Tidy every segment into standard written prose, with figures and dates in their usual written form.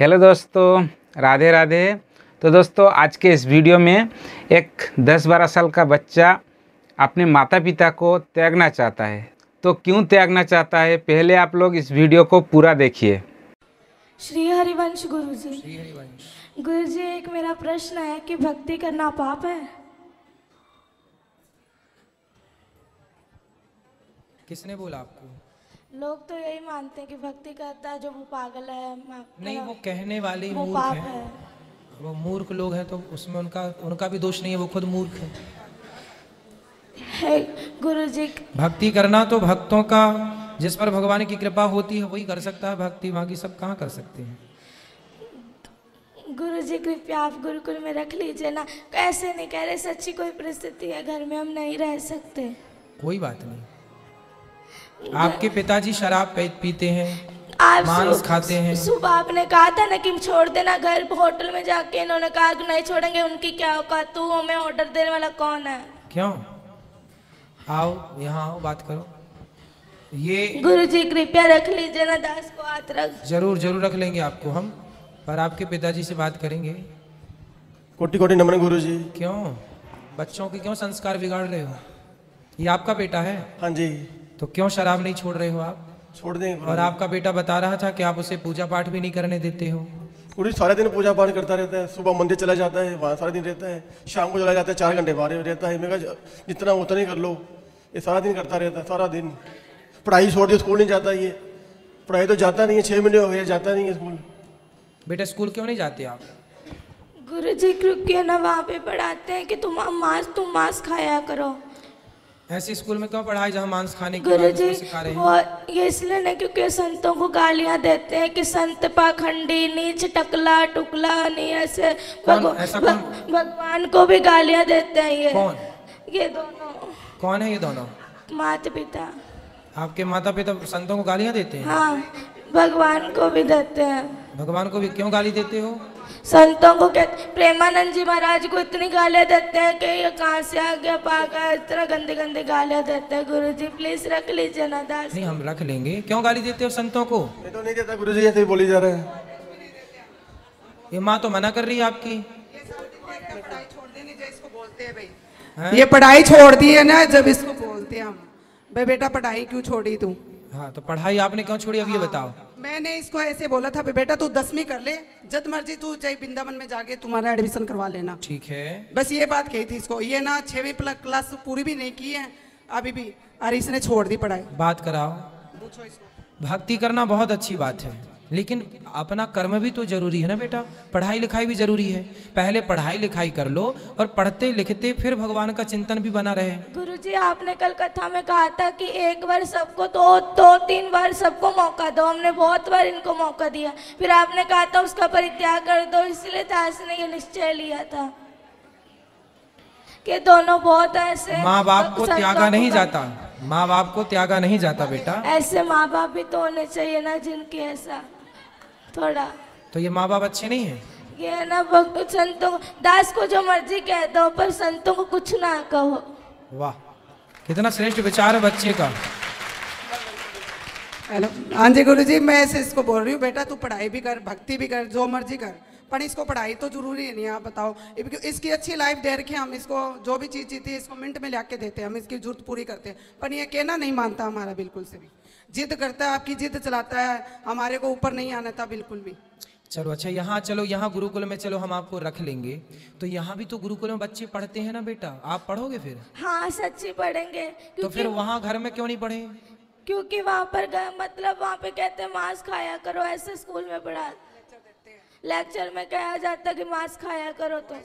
Hello दोस्तों, राधे राधे। तो दोस्तों, आज के इस वीडियो में एक 10-12 साल का बच्चा अपने माता पिता को त्यागना चाहता है। तो क्यों त्यागना चाहता है, पहले आप लोग इस वीडियो को पूरा देखिए। श्री हरिवंश गुरुजी। श्री हरिवंश। गुरुजी, एक मेरा प्रश्न है कि भक्ति करना पाप है? किसने बोला आपको? लोग तो यही मानते हैं कि भक्ति करता है जो वो पागल है। नहीं, वो कहने वाले ही वो मूर्ख पाप हैं। है। वो मूर्ख लोग हैं तो उसमें उनका भी दोष नहीं है, वो खुद मूर्ख है। गुरुजी, भक्ति करना तो भक्तों का, जिस पर भगवान की कृपा होती है वही कर सकता है भक्ति, बाकी सब कहाँ कर सकते हैं। गुरुजी कृपया आप गुरुकुल में रख लीजिए ना। ऐसे नहीं कह रहे, सच्ची कोई परिस्थिति है, घर में हम नहीं रह सकते। कोई बात नहीं। आपके पिताजी शराब पीते हैं, आप मांस खाते हैं। सुबह आपने कहा था ना कि छोड़ देना घर। होटल में जाके इन्होंने कहा कि नहीं छोड़ेंगे। उनकी क्या औकात? तू हमें ऑर्डर देने वाला कौन है? क्यों? आओ यहाँ आओ, बात करो। ये गुरुजी कृपया रख लीजिए ना, दास को हाथ रख। जरूर जरूर रख लेंगे आपको हम, पर आपके पिताजी से बात करेंगे। कोटि कोटि नमन गुरुजी। क्यों बच्चों के क्यों संस्कार बिगाड़ रहे हो? ये आपका बेटा है? हाँ जी। तो क्यों शराब नहीं छोड़ रहे हो आप? छोड़ देंगे। और आपका बेटा बता रहा था कि आप उसे पूजा पाठ भी नहीं करने देते हो। गुरुजी सारा दिन पूजा पाठ करता रहता है। सुबह मंदिर चला जाता है, वहाँ सारा दिन रहता है। शाम को चला जाता है, 4 घंटे बाहर रहता है। मैं कहा जितना उतना ही कर लो। ये सारा दिन करता रहता है, सारा दिन। पढ़ाई छोड़ दी, स्कूल नहीं जाता ये। पढ़ाई तो जाता नहीं है, 6 महीने हो गए जाता नहीं है स्कूल। बेटा स्कूल क्यों नहीं जाते आप? गुरुजी कृपया ना, वहाँ पे पढ़ाते हैं कि तुम मांस खाया करो। ऐसे स्कूल में क्यों पढ़ाई जहाँ मांस खाने की बात गुरुजी उसको सिखा रहे हैं? वो ये इसलिए नहीं क्योंकि संतों को गालियाँ देते हैं कि संत पाखंडी, नीच, टकला टुकला, नहीं ऐसे। भगवान को भी गालियाँ देते हैं ये। कौन? ये दोनों। कौन है ये दोनों? माता पिता। आपके माता पिता संतों को गालियाँ देते हैं? हाँ, भगवान को भी देते हैं। भगवान को भी क्यों गाली देते हो? संतों को कहते, प्रेमानंद जी महाराज को इतनी गालियाँ देते हैं कि ये कहाँ से आ गया पागल, इतना गंदे गंदे गालियाँ देते हैं। गुरुजी प्लीज रख लीजिए ना दास। नहीं, हम रख लेंगे। क्यों गाली देते हो संतों को? मैं तो नहीं देता गुरुजी, ऐसे ही बोली जा रहा है। ये माँ तो मना कर रही है आपकी। ये पढ़ाई छोड़ दी है ना, जब इसको बोलते हैं हम, भाई बेटा पढ़ाई क्यों छोड़ी तू? हाँ, तो पढ़ाई आपने क्यों छोड़ी, अब ये बताओ। मैंने इसको ऐसे बोला था, बेटा तू 10वीं कर ले, जब मर्जी तू चाहे वृंदावन में जाके तुम्हारा एडमिशन करवा लेना। ठीक है, बस ये बात कही थी इसको। ये ना 6वीं क्लास पूरी भी नहीं की है अभी भी, और इसने छोड़ दी पढ़ाई। बात कराओ। भक्ति करना बहुत अच्छी बात है, लेकिन अपना कर्म भी तो जरूरी है ना बेटा। पढ़ाई लिखाई भी जरूरी है। पहले पढ़ाई लिखाई कर लो और पढ़ते लिखते फिर भगवान का चिंतन भी बना रहे। गुरुजी आपने कल कथा में कहा था कि एक बार सबको दो 3 बार सबको मौका दो। हमने बहुत बार इनको मौका दिया, फिर आपने कहा था उसका परित्याग कर दो। इसलिए दास ने ये निश्चय लिया था कि दोनों बहुत ऐसे। माँ बाप को त्यागा नहीं जाता, माँ बाप को त्यागा नहीं जाता बेटा। ऐसे माँ बाप भी तो होने चाहिए ना, जिनके ऐसा थोड़ा। तो ये माँ बाप अच्छे नहीं हैं? ये है ना, भक्त संतों दास को जो मर्जी कह दो, पर संतों को कुछ ना कहो। वाह, कितना श्रेष्ठ विचार है बच्चे का। हेलो, हाँ जी गुरुजी, मैं ऐसे इसको बोल रही हूँ, बेटा तू पढ़ाई भी कर, भक्ति भी कर, जो मर्जी कर, पर इसको पढ़ाई तो जरूरी है नहीं। आप बताओ, इसकी अच्छी लाइफ दे रखी है हम इसको। जो भी चीज़ जीती है इसको मिनट में ला के देते हैं हम, इसकी जरूरत पूरी करते हैं। पर ये कहना नहीं मानता हमारा बिल्कुल से भी। जिद करता है, आपकी जिद चलाता है, हमारे को ऊपर नहीं आना था बिल्कुल भी। चलो अच्छा, यहाँ चलो, यहाँ गुरुकुल में चलो, हम आपको रख लेंगे। तो यहाँ भी तो गुरुकुल में बच्चे पढ़ते हैं ना बेटा, आप पढ़ोगे फिर? हाँ सच्ची पढ़ेंगे। तो फिर वहाँ घर में क्यों नहीं पढ़े? क्योंकि वहाँ पर मतलब वहाँ पे कहते हैं मांस खाया करो। ऐसे स्कूल में पढ़ा, लेक्चर में कहा जाता कि मांस खाया करो। तो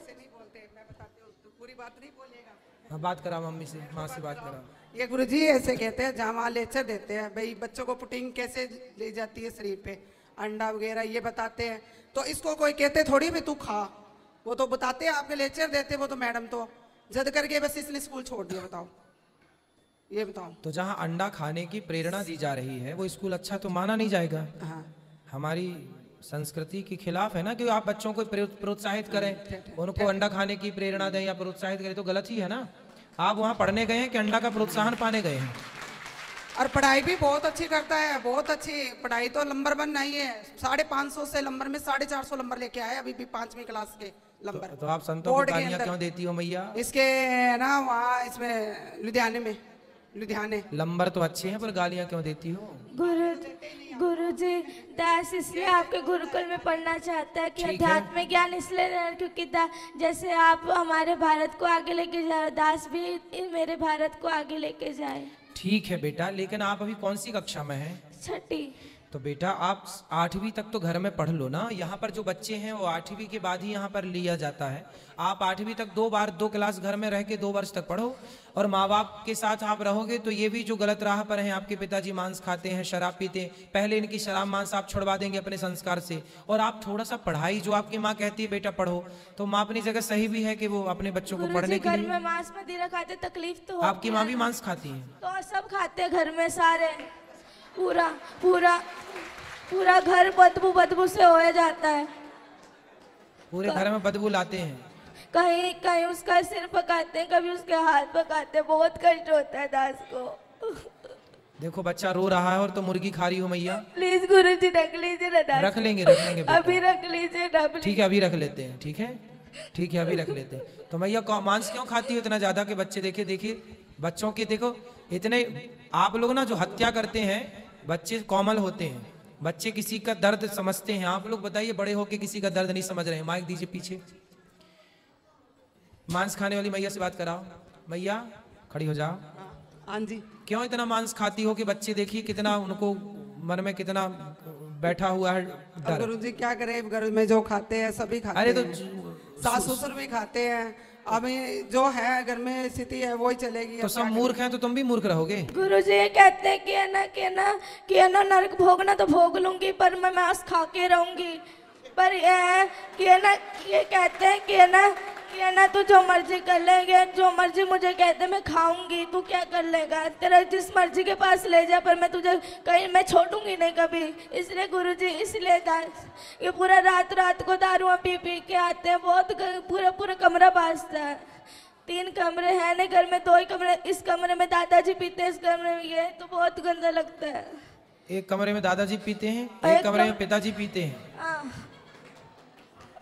पूरी बात नहीं बोलेगा। हाँ, बात करा मम्मी से, माँ से बात करा। ये गुरुजी ऐसे कहते हैं, जहाँ वहाँ लेक्चर देते हैं भाई बच्चों को पुटिंग कैसे ले जाती है शरीर पे, अंडा वगैरह ये बताते हैं। तो इसको कोई कहते थोड़ी भी तू खा, वो तो बताते हैं, आपके लेक्चर देते वो तो मैडम तो जद करके बस इसने स्कूल छोड़ दिया। बताओ, ये बताओ। तो जहाँ अंडा खाने की प्रेरणा दी जा रही है वो स्कूल अच्छा तो माना नहीं जाएगा। हाँ, हमारी संस्कृति के खिलाफ है ना कि आप बच्चों को प्रोत्साहित करें, उनको अंडा खाने की प्रेरणा दें या प्रोत्साहित करें, तो गलत ही है ना। आप वहाँ पढ़ने गए हैं कि अंडा का प्रोत्साहन पाने गए हैं? और पढ़ाई भी बहुत अच्छी करता है, बहुत अच्छी पढ़ाई। तो नंबर 1 नहीं है, 550 से नंबर में 450 नंबर लेके आया अभी भी 5वीं क्लास के नंबर। तो आप संतों को गालियां क्यों देती हो मैया? इसके ना वहाँ इसमें लुधियाने नंबर तो अच्छे हैं पर गालियां क्यों देती हो? गुरुजी दास इसलिए आपके गुरुकुल में पढ़ना चाहता है कि अध्यात्म ज्ञान इसलिए क्योंकि जैसे आप हमारे भारत को आगे लेके जाए, दास भी मेरे भारत को आगे लेके जाए। ठीक है बेटा, लेकिन आप अभी कौन सी कक्षा में हैं? 6ठी। तो बेटा आप 8वीं तक तो घर में पढ़ लो ना। यहाँ पर जो बच्चे हैं वो 8वीं के बाद ही यहाँ पर लिया जाता है। आप 8वीं तक 2 क्लास घर में रह के 2 वर्ष तक पढ़ो, और माँ बाप के साथ आप रहोगे तो ये भी जो गलत राह पर हैं, आपके पिताजी मांस खाते हैं, शराब पीते हैं, पहले इनकी शराब मांस आप छुड़वा देंगे अपने संस्कार से। और आप थोड़ा सा पढ़ाई, जो आपकी माँ कहती है बेटा पढ़ो, तो माँ अपनी जगह सही भी है कि वो अपने बच्चों को पढ़ने के घर लिए। में मांस मदिरा खाते तकलीफ तो आपकी माँ भी मांस खाती है? तो सब खाते हैं घर में सारे, पूरा घर बदबू से हो जाता है। पूरे घर में बदबू लाते हैं? कहीं उसका सिर पकाते हैं, कभी उसके हाथ पकाते हैं, बहुत कष्ट होता है दास को। देखो बच्चा रो रहा है और तो मुर्गी खा रही हो मैया। प्लीज गुरुजी रख लीजिए ना दास। रख लेंगे बेटा। अभी रख लीजिए ना। ठीक है अभी रख लेते हैं। ठीक है अभी रख लेते हैं। तो मैया मांस क्यों खाती हो इतना ज्यादा? के बच्चे देखिए बच्चों के, देखो इतने आप लोग ना जो हत्या करते हैं, बच्चे कोमल होते हैं, बच्चे किसी का दर्द समझते हैं। आप लोग बताइए बड़े होके किसी का दर्द नहीं समझ रहे हैं। माइक दीजिए पीछे। मांस खाने वाली मैया से बात कराओ। मैया खड़ी हो जाओ। हाँ जी। क्यों इतना मांस खाती हो? कि बच्चे देखिए कितना उनको मन में कितना बैठा हुआ है डर। गुरुजी क्या करे, घर में जो खाते हैं सभी खाते अरे तो हैं। सास ससुर भी खाते हैं। अभी जो है घर में स्थिति है वही चलेगी। तो सब मूर्ख हैं तो तुम भी मूर्ख रहोगे। गुरुजी ये कहते हैं कि है ना नरक भोगना तो भोग लूंगी, पर मैं मांस खा के रहूंगी। पर ये कहते हैं कि है ना तू जो मर्जी कर लेंगे, जो मर्जी मुझे कहते मैं खाऊंगी, तू क्या कर लेगा, तेरा जिस मर्जी के पास ले जा, पर मैं तुझे कहीं मैं छोड़ूंगी नहीं कभी। इसलिए गुरुजी इसलिए ये पूरा रात को दारुआं पी के आते हैं, बहुत पूरा कमरा बाजता है। 3 कमरे हैं ना घर में, 2 ही कमरे, इस कमरे में दादाजी पीते हैं, इस कमरे में ये, तो बहुत गंदा लगता है। एक कमरे में दादाजी पीते हैं, एक कमरे में पिताजी पीते हैं।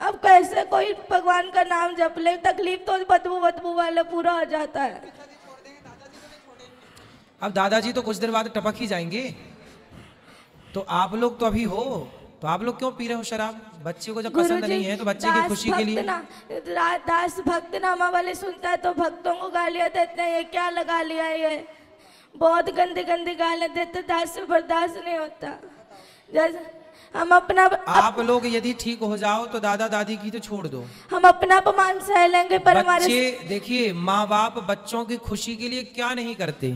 अब कैसे कोई भगवान का नाम जप ले, तकलीफ तो बदबू वाला पूरा हो जाता है। अब दादाजी तो कुछ देर बाद टपक ही जाएंगे। तो आप लोग तो अभी हो, तो आप लोग क्यों पी रहे हो शराब? बच्चे को जब पसंद नहीं है तो बच्चे की खुशी के लिए। दास भक्त नामा वाले सुनता है तो भक्तों को गालियां देते हैं, ये क्या लगा लिया, ये बहुत गंदी गालियां देते, दास से बर्दाश्त नहीं होता। जैसे हम अपना आप लोग यदि ठीक हो जाओ तो दादा दादी की तो छोड़ दो, हम अपना अपमान सह लेंगे, पर हमारे देखिए माँ बाप बच्चों की खुशी के लिए क्या नहीं करते।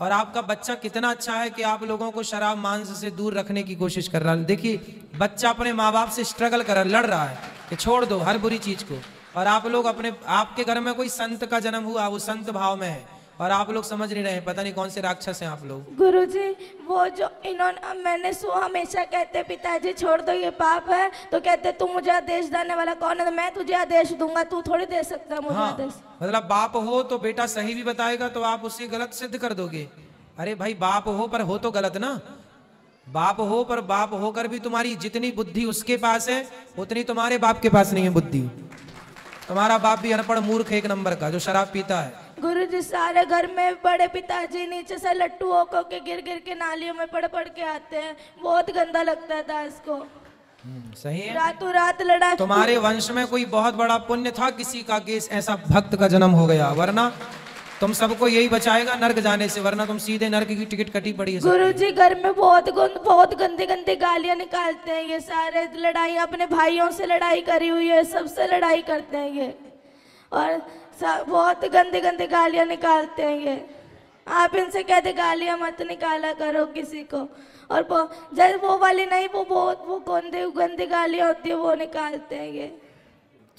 और आपका बच्चा कितना अच्छा है कि आप लोगों को शराब मांस से दूर रखने की कोशिश कर रहा है। देखिए बच्चा अपने माँ बाप से स्ट्रगल कर लड़ रहा है कि छोड़ दो हर बुरी चीज को, और आप लोग आपके घर में कोई संत का जन्म हुआ, वो संत भाव में है, और आप लोग समझ नहीं रहे, पता नहीं कौन से राक्षस हैं आप लोग। गुरुजी वो जो इन्होंने मैंने हमेशा कहते पिताजी छोड़ दो ये पाप है, तो कहते तू मुझे आदेश देने वाला कौन है, तो मैं तुझे आदेश दूंगा, तू थोड़ी दे सकता है मुझे आदेश। मतलब बाप हो तो बेटा सही भी बताएगा तो आप उससे गलत सिद्ध कर दोगे। अरे भाई बाप हो पर हो तो गलत ना। बाप हो पर बाप होकर भी तुम्हारी जितनी बुद्धि उसके पास है उतनी तुम्हारे बाप के पास नहीं है बुद्धि। तुम्हारा बाप भी अनपढ़ मूर्ख एक नंबर का जो शराब पीता है। गुरुजी सारे घर में बड़े पिताजी नीचे से लट्टू होकर के गिर के नालियों में पड़ के आते हैं, बहुत गंदा लगता है दास को। सही है। रातों रात लड़ा। तुम्हारे वंश में कोई बहुत बड़ा पुण्य था किसी का कि ऐसा भक्त का जन्म हो गया, वरना तुम सबको यही बचाएगा नर्क जाने से, वरना तुम सीधे नर्क की टिकट कटी पड़ी है। गुरुजी घर में बहुत गंदी गालियां निकालते हैं ये सारे, लड़ाई अपने भाइयों से लड़ाई करी हुई है, सबसे लड़ाई करते हैं ये, और बहुत गंदी गालियां निकालते हैं ये। आप इनसे कहते गालियां मत निकाला करो किसी को, और जैसे वो वाली नहीं, वो गंदी गालियां होती है वो निकालते हैं ये।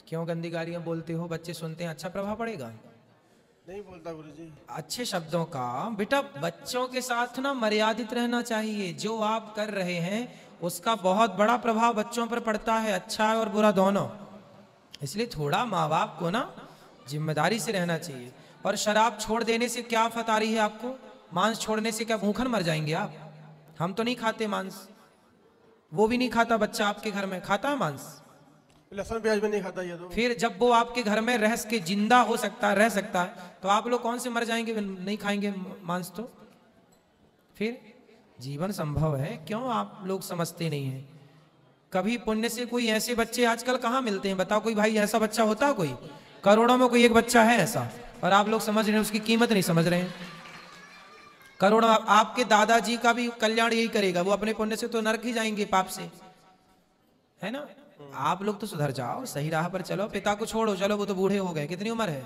क्यों गंदी गालियां बोलते हो? बच्चे सुनते हैं, अच्छा प्रभाव पड़ेगा? नहीं बोलता गुरुजी। अच्छे शब्दों का बेटा बच्चों के साथ ना मर्यादित रहना चाहिए। जो आप कर रहे हैं उसका बहुत बड़ा प्रभाव बच्चों पर पड़ता है, अच्छा और बुरा दोनों। इसलिए थोड़ा माँ बाप को ना जिम्मेदारी से रहना चाहिए। और शराब छोड़ देने से क्या फत आ रही है आपको? मांस छोड़ने से क्या भूखन मर जाएंगे आप? हम तो नहीं खाते मांस, वो भी नहीं खाता बच्चा आपके घर में, खाता है मांस? लहसुन प्याज में नहीं खाता ये तो। फिर जब वो आपके घर में रह के जिंदा हो सकता है, रह सकता है, तो आप लोग कौन से मर जाएंगे नहीं खाएंगे मांस? तो फिर जीवन संभव है, क्यों आप लोग समझते नहीं हैं? कभी पुण्य से कोई ऐसे बच्चे आजकल कहाँ मिलते हैं? बताओ कोई भाई ऐसा बच्चा होता है? कोई करोड़ों में कोई एक बच्चा है ऐसा, और आप लोग समझ रहे हैं, उसकी कीमत नहीं समझ रहे हैं। करोड़ों, आपके दादाजी का भी कल्याण यही करेगा, वो अपने पुण्य से तो नरक ही जाएंगे पाप से, है ना? आप लोग तो सुधर जाओ, सही राह पर चलो, पिता को छोड़ो, चलो वो तो बूढ़े हो गए, कितनी उम्र है?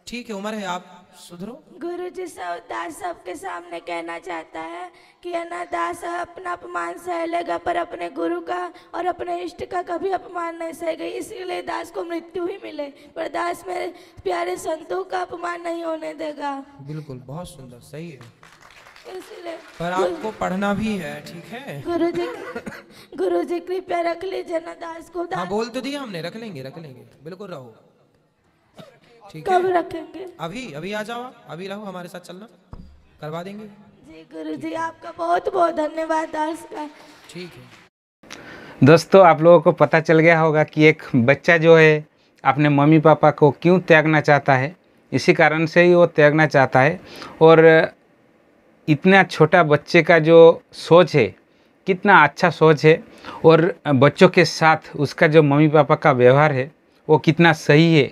ठीक है, उम्र है, आप सुधरो। गुरु जी दास सबके सामने कहना चाहता है कि है ना, दास अपना अपमान सह लेगा पर अपने गुरु का और अपने इष्ट का कभी अपमान नहीं सहेगा, इसीलिए दास को मृत्यु ही मिले पर दास मेरे प्यारे संतों का अपमान नहीं होने देगा। बिल्कुल, बहुत सुंदर, सही है, इसलिए पर आपको पढ़ना भी है, ठीक है? गुरु जी कृपया रख लीजिए ना दास को। हाँ, बोल तो दिया हमने, रख लेंगे, रख लेंगे, बिल्कुल रहो, ठीक कब है? रखेंगे? अभी आ जाओ, अभी रहो, हमारे साथ चलना, करवा देंगे। जी गुरु जी, आपका बहुत बहुत धन्यवाद दास का। ठीक है दोस्तों, आप लोगों को पता चल गया होगा कि एक बच्चा जो है अपने मम्मी पापा को क्यों त्यागना चाहता है। इसी कारण से ही वो त्यागना चाहता है। और इतना छोटा बच्चे का जो सोच है, कितना अच्छा सोच है, और बच्चों के साथ उसका जो मम्मी पापा का व्यवहार है वो कितना सही है।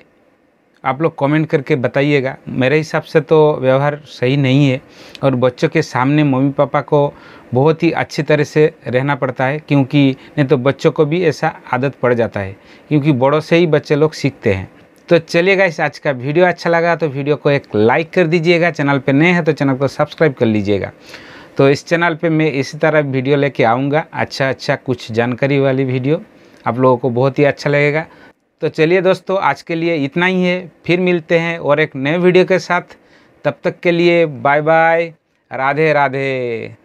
आप लोग कमेंट करके बताइएगा। मेरे हिसाब से तो व्यवहार सही नहीं है, और बच्चों के सामने मम्मी पापा को बहुत ही अच्छी तरह से रहना पड़ता है, क्योंकि नहीं तो बच्चों को भी ऐसा आदत पड़ जाता है, क्योंकि बड़ों से ही बच्चे लोग सीखते हैं। तो चलिए गाइस, आज का वीडियो अच्छा लगा तो वीडियो को एक लाइक कर दीजिएगा। चैनल पे नए हैं तो चैनल को सब्सक्राइब कर लीजिएगा। तो इस चैनल पे मैं इसी तरह वीडियो लेके आऊँगा, अच्छा कुछ जानकारी वाली वीडियो, आप लोगों को बहुत ही अच्छा लगेगा। तो चलिए दोस्तों, आज के लिए इतना ही है, फिर मिलते हैं और एक नए वीडियो के साथ। तब तक के लिए बाय बाय, राधे राधे।